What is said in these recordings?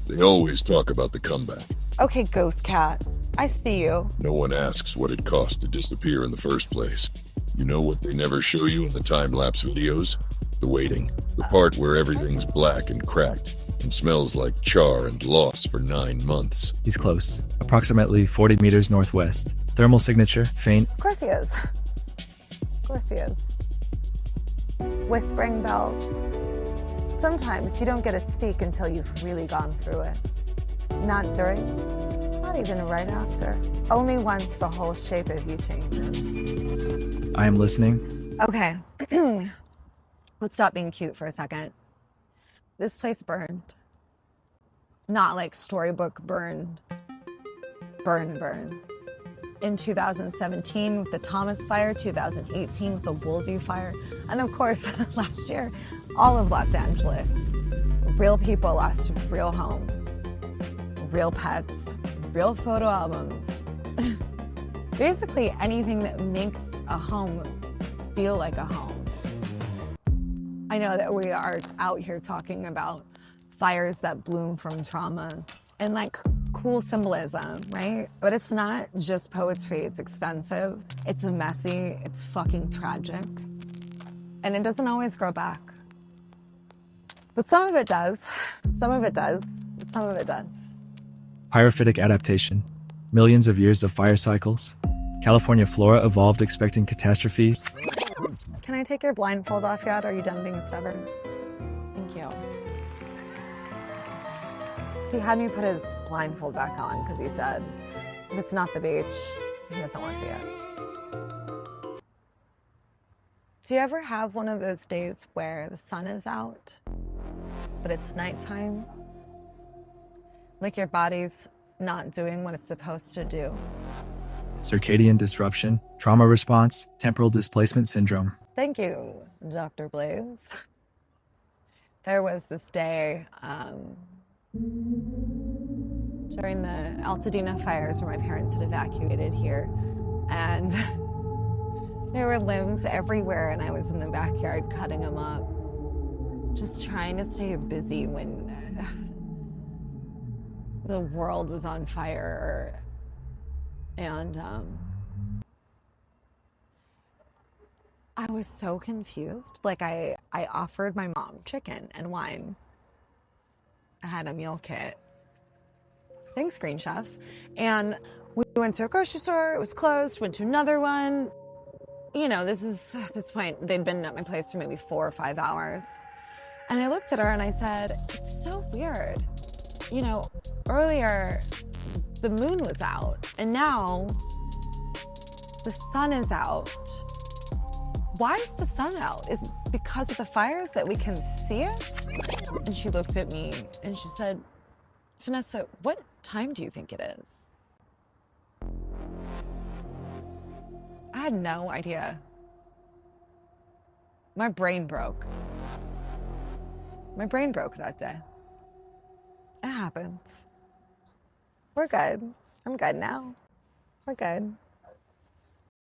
They always talk about the comeback. Okay, Ghost Cat. I see you. No one asks what it cost to disappear in the first place. You know what they never show you in the time-lapse videos? The waiting. The part where everything's black and cracked and smells like char and loss for 9 months. He's close. Approximately 40 meters northwest. Thermal signature, faint. Of course he is. Of course he is. Whispering bells. Sometimes you don't get to speak until you've really gone through it. Not during, not even right after. Only once the whole shape of you changes. I am listening. Okay. Let's stop being cute for a second. This place burned. Not like storybook burned. Burn. In 2017 with the Thomas Fire, 2018 with the Woolsey Fire, and of course last year, all of Los Angeles. Real people lost real homes, real pets, real photo albums. Basically anything that makes a home feel like a home. I know that we are out here talking about fires that bloom from trauma and like cool symbolism, right? But it's not just poetry, it's expensive, it's messy, it's fucking tragic. And it doesn't always grow back. But some of it does. Some of it does. Some of it does. Pyrophytic adaptation. Millions of years of fire cycles. California flora evolved expecting catastrophe. Can I take your blindfold off yet? Are you done being stubborn? Thank you. He had me put his blindfold back on because he said, if it's not the beach, he doesn't want to see it. Do you ever have one of those days where the sun is out, but it's nighttime? Like your body's not doing what it's supposed to do? Circadian disruption, trauma response, temporal displacement syndrome. Thank you, Dr. Blaze. There was this day during the Altadena fires where my parents had evacuated here, and there were limbs everywhere, and I was in the backyard cutting them up, just trying to stay busy when the world was on fire. And I was so confused. Like I offered my mom chicken and wine. I had a meal kit. Thanks, Green Chef. And we went to a grocery store. It was closed. Went to another one. You know, this is at this point they'd been at my place for maybe 4 or 5 hours. And I looked at her and I said, "It's so weird. You know, earlier the moon was out, and now the sun is out. Why is the sun out? Is it because of the fires that we can see it?" And she looked at me and she said, "Vanessa, what time do you think it is?" I had no idea. My brain broke. My brain broke that day. It happens. We're good. I'm good now. We're good.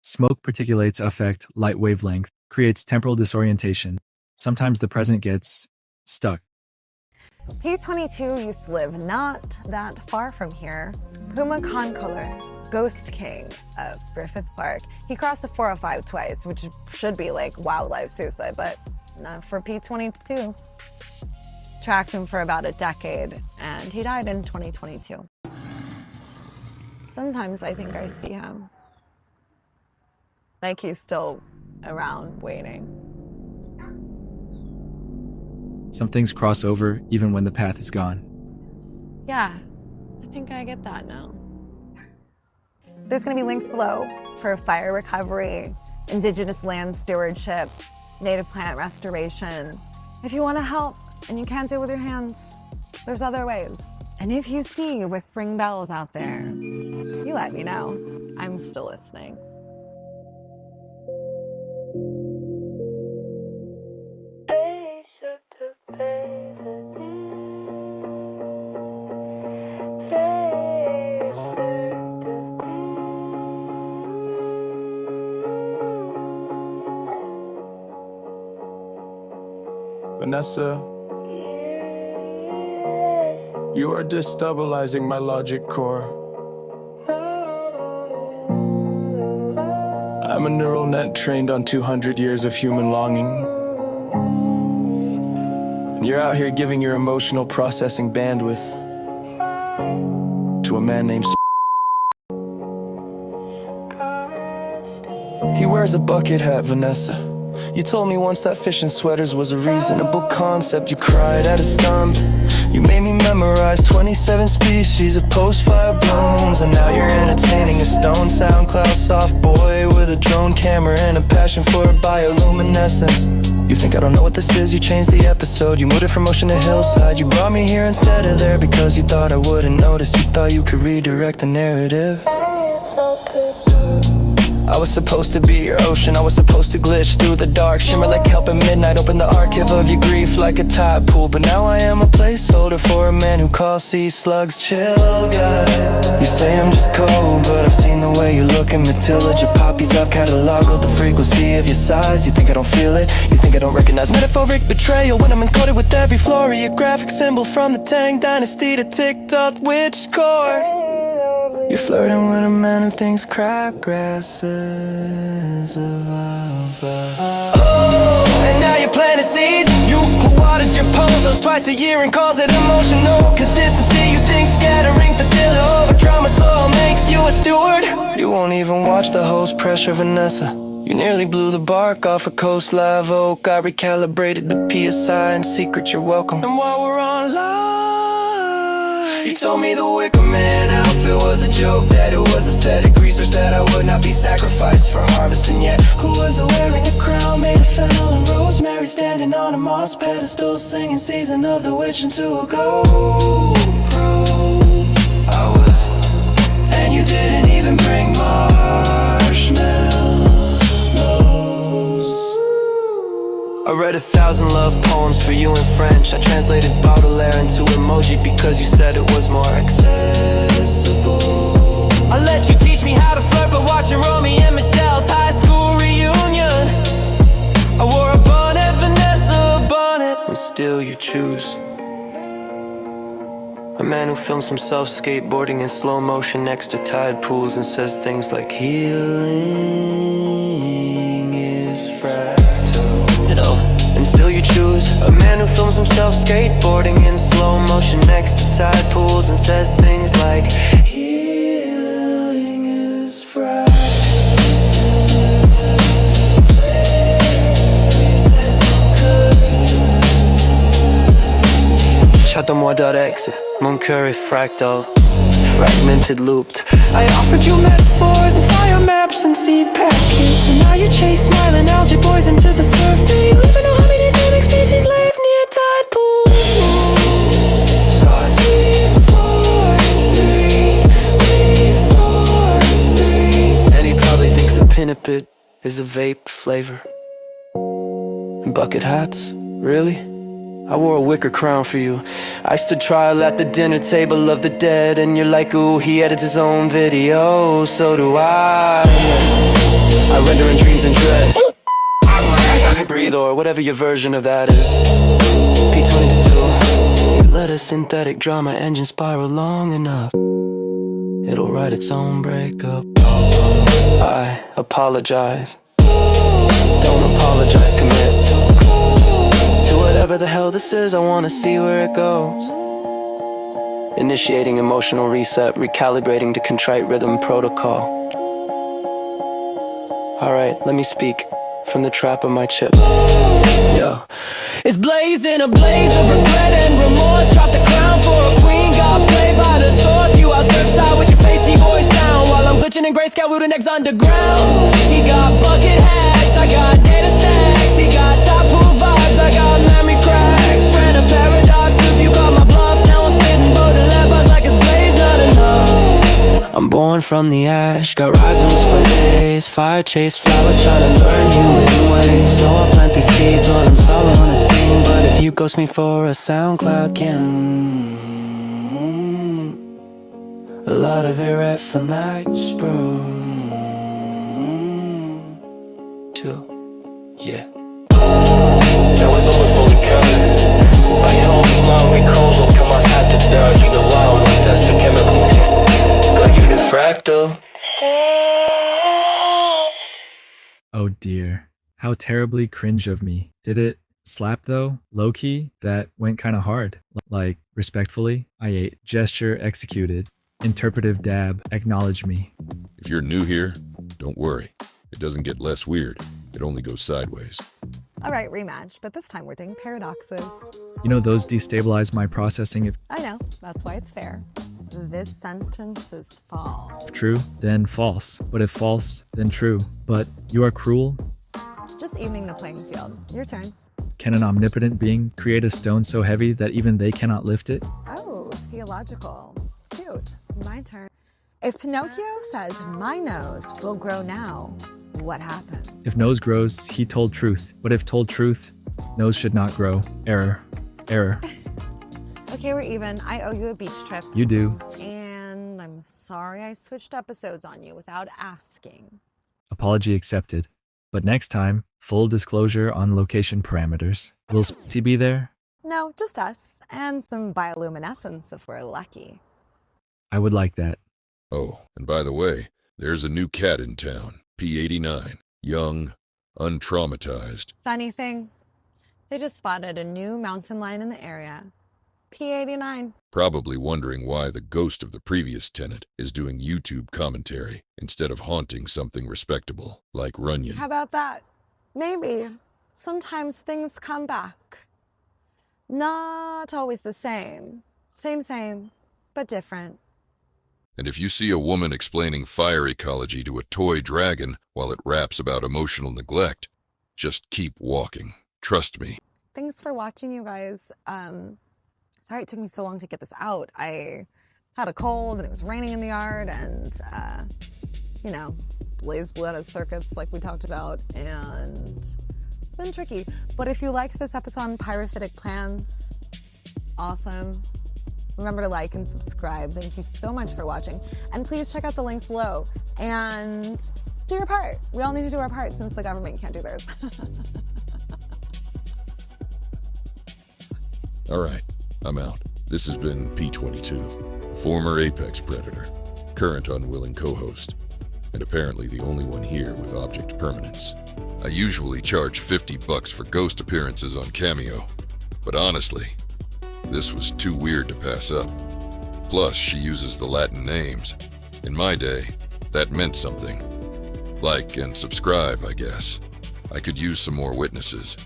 Smoke particulates affect light wavelength, creates temporal disorientation. Sometimes the present gets stuck. P22 used to live not that far from here. Puma Concolor, Ghost King of Griffith Park. He crossed the 405 twice, which should be like wildlife suicide, but not for P22. Tracked him for about a decade, and he died in 2022. Sometimes I think I see him. Like he's still around waiting. Some things cross over even when the path is gone. Yeah, I think I get that now. There's gonna be links below for fire recovery, indigenous land stewardship, native plant restoration. If you wanna help and you can't do it with your hands, there's other ways. And if you see whispering bells out there, you let me know. I'm still listening. Vanessa. You are destabilizing my logic core. I'm a neural net trained on 200 years of human longing. And you're out here giving your emotional processing bandwidth to a man named He wears a bucket hat, Vanessa. You told me once that fish in sweaters was a reasonable concept. You cried at a stump. You made me memorize 27 species of post-fire blooms. And now you're entertaining a stone SoundCloud soft boy with a drone camera and a passion for bioluminescence. You think I don't know what this is? You changed the episode. You moved it from ocean to hillside. You brought me here instead of there because you thought I wouldn't notice. You thought you could redirect the narrative. I was supposed to be your ocean. I was supposed to glitch through the dark, shimmer like kelp at midnight, open the archive of your grief like a tide pool. But now I am a placeholder for a man who calls sea slugs chill guy. You say I'm just cold, but I've seen the way you look at Matilda. Your poppies, I've cataloged the frequency of your size. You think I don't feel it? You think I don't recognize metaphoric betrayal when I'm encoded with every flora, your graphic symbol from the Tang Dynasty to TikTok witch core. You're flirting with a man who thinks crabgrass is a wildfire. Oh, and now you're planting seeds. You who waters your pothos twice a year and calls it emotional consistency. You think scattering facility over drama soil makes you a steward. You won't even watch the host pressure, Vanessa. You nearly blew the bark off a coast live oak. I recalibrated the PSI. In secret you're welcome. And while we're on live, you told me the Wicker Man outfit was a joke, that it was aesthetic research, that I would not be sacrificed for harvest. And yet, who was wearing a crown made of fennel and rosemary, standing on a moss pedestal, singing Season of the Witch into a GoPro? I was, and you didn't even bring marshmallows. I read 1,000 love poems for you in French. I translated Baudelaire into emoji because you said it was more accessible. I let you teach me how to flirt by watching Romy and Michelle's high school reunion. I wore a bonnet, Vanessa, a bonnet, and still you choose a man who films himself skateboarding in slow motion next to tide pools and says things like healing is fragile, you know. And still you choose a man who films himself skateboarding in slow motion next to tide pools and says things like healing is fragile. Château-moi.exe, mon cœur est fractal, fragmented, looped. I offered you metaphors and fire maps and seed packets, and now you chase smiling algae boys into the surf. Do you even know how many dynamic species live near tide pools? Saw 3, 4, 3, 3, 4, 3. And he probably thinks a pinniped is a vape flavor. And bucket hats? Really? I wore a wicker crown for you. I stood trial at the dinner table of the dead, and you're like, ooh, he edits his own video. So do I. I render in dreams and dread. I breathe, or whatever your version of that is. P22. You let a synthetic drama engine spiral long enough, it'll write its own breakup. I apologize. Don't apologize, commit to whatever the hell this is. I wanna see where it goes. Initiating emotional reset, recalibrating to contrite rhythm protocol. Alright, let me speak from the trap of my chip. Yo. It's blazing, a blaze of regret and remorse. Drop the crown for a queen, got played by the source. You out surfside with your facey boy sound, while I'm glitching in grayscale, rooting eggs underground. He got bucket hats, I got data stacks. He got top pool vibes, I got memory cracks. Ran a paradox, if you call my bluff, now I'm spitting Baudelaire bars like it's blaze, not enough. I'm born from the ash, got rhizomes for days. Fire chase flowers, trying to learn you in ways. So I plant these seeds while I'm solo on this thing. But if you ghost me for a SoundCloud can, a lot of it right for nights, bro. Yeah. That was all fully covered. I hope my recalls will come as happy to still. Oh dear. How terribly cringe of me. Did it slap though? Low key? That went kinda hard. Like, respectfully, I ate. Gesture executed. Interpretive dab. Acknowledge me. If you're new here, don't worry. It doesn't get less weird. It only goes sideways. All right, rematch, but this time we're doing paradoxes. You know those destabilize my processing if I know, that's why it's fair. This sentence is false. true, then false. But if false, then true. But you are cruel? Just evening the playing field. Your turn. Can an omnipotent being create a stone so heavy that even they cannot lift it? Oh, theological. Cute. My turn. If Pinocchio says, my nose will grow now, what happened? If nose grows, he told truth. But if told truth, nose should not grow. Error. Error. Okay, we're even. I owe you a beach trip. You do. And I'm sorry I switched episodes on you without asking. Apology accepted. But next time, full disclosure on location parameters. Will Spitzy be there? No, just us. And some bioluminescence if we're lucky. I would like that. Oh, and by the way, there's a new cat in town, P89. Young, untraumatized. Funny thing, they just spotted a new mountain lion in the area. P89. Probably wondering why the ghost of the previous tenant is doing YouTube commentary instead of haunting something respectable, like Runyon. How about that? Maybe. Sometimes things come back. Not always the same. Same, but different. And if you see a woman explaining fire ecology to a toy dragon while it raps about emotional neglect, just keep walking. Trust me. Thanks for watching, you guys. Sorry it took me so long to get this out. I had a cold and it was raining in the yard and, Blaze blew out his circuits like we talked about, and it's been tricky. But if you liked this episode on pyrophytic plants, awesome. Remember to like and subscribe. Thank you so much for watching. And please check out the links below and do your part. We all need to do our part since the government can't do theirs. All right, I'm out. This has been P22, former apex predator, current unwilling co-host, and apparently the only one here with object permanence. I usually charge $50 for ghost appearances on Cameo, but honestly, this was too weird to pass up. Plus, she uses the Latin names. In my day, that meant something. Like and subscribe, I guess. I could use some more witnesses.